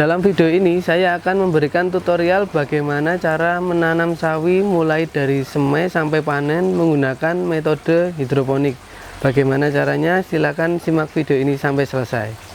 Dalam video ini saya akan memberikan tutorial bagaimana cara menanam sawi mulai dari semai sampai panen menggunakan metode hidroponik. Bagaimana caranya? Silakan simak video ini sampai selesai.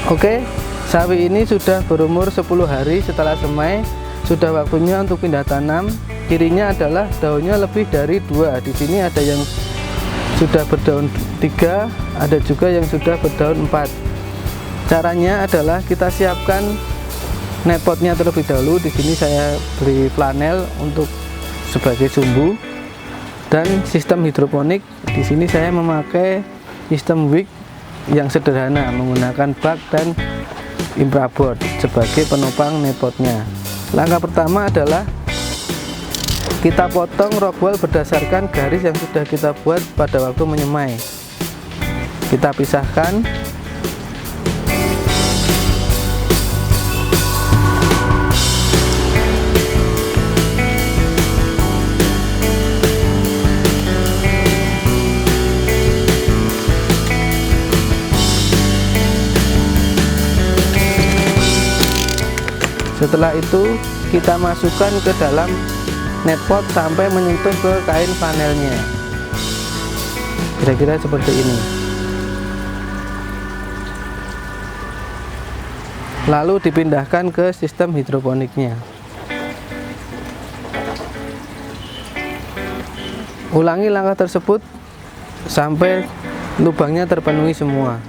Oke, sawi ini sudah berumur 10 hari setelah semai, sudah waktunya untuk pindah tanam. Cirinya adalah daunnya lebih dari 2. Di sini ada yang sudah berdaun 3, ada juga yang sudah berdaun 4. Caranya adalah kita siapkan netpotnya terlebih dahulu. Di sini saya beri flanel untuk sebagai sumbu, dan sistem hidroponik. Di sini saya memakai sistem wick yang sederhana menggunakan bak dan infraboard sebagai penopang netpotnya. Langkah pertama adalah kita potong rockwool berdasarkan garis yang sudah kita buat pada waktu menyemai. Kita pisahkan. Setelah itu kita masukkan ke dalam netpot sampai menyentuh ke kain flanelnya, kira-kira seperti ini. Lalu dipindahkan ke sistem hidroponiknya. Ulangi langkah tersebut sampai lubangnya terpenuhi semua.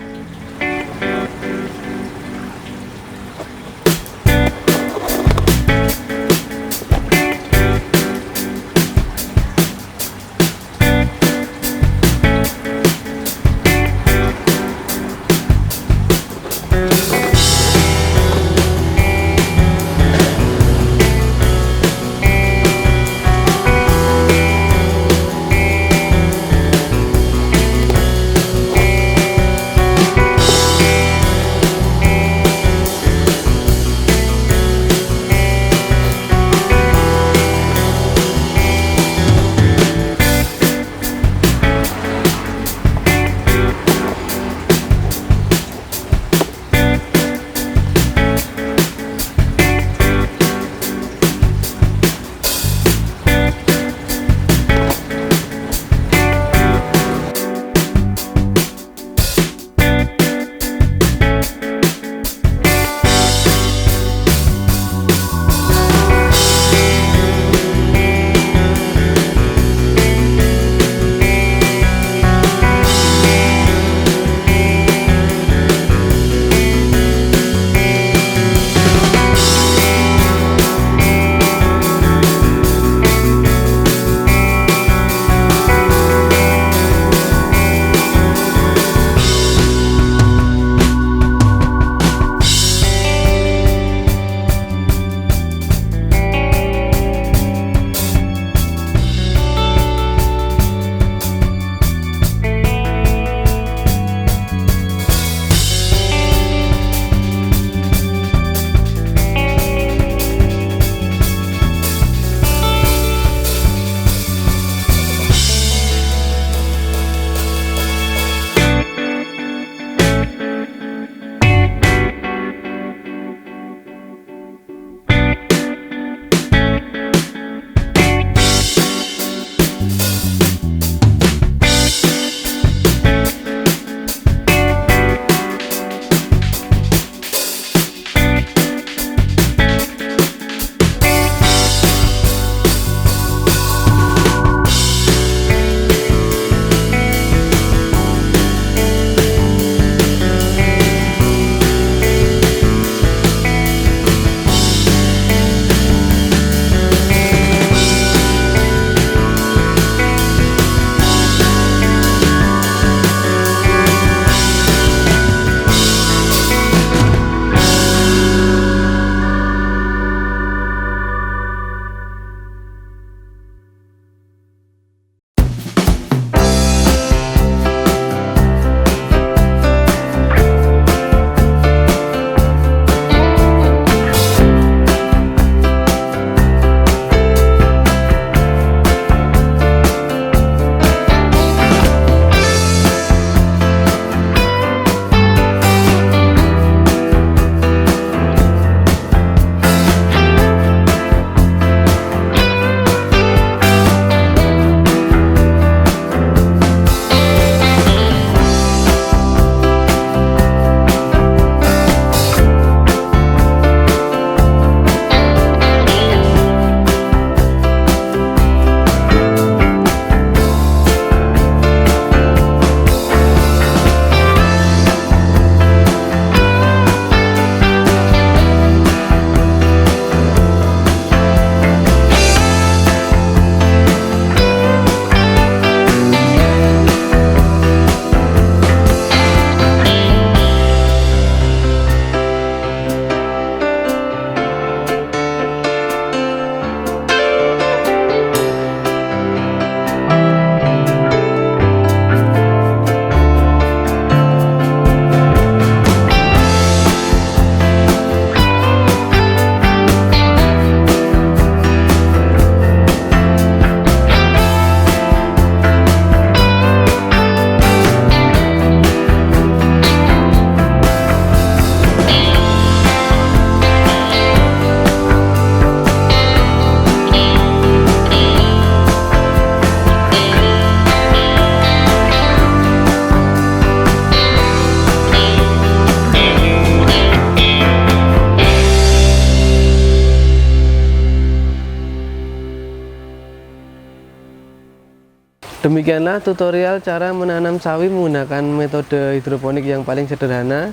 Demikianlah tutorial cara menanam sawi menggunakan metode hidroponik yang paling sederhana.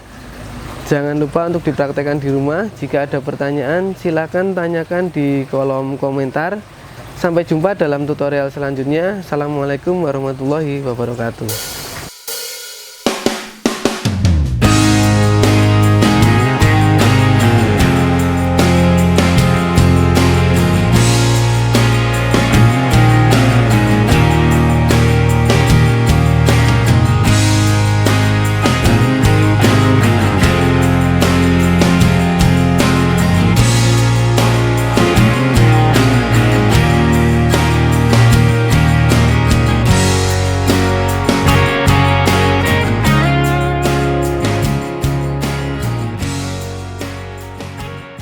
Jangan lupa untuk dipraktekkan di rumah. Jika ada pertanyaan, silakan tanyakan di kolom komentar. Sampai jumpa dalam tutorial selanjutnya. Assalamualaikum warahmatullahi wabarakatuh.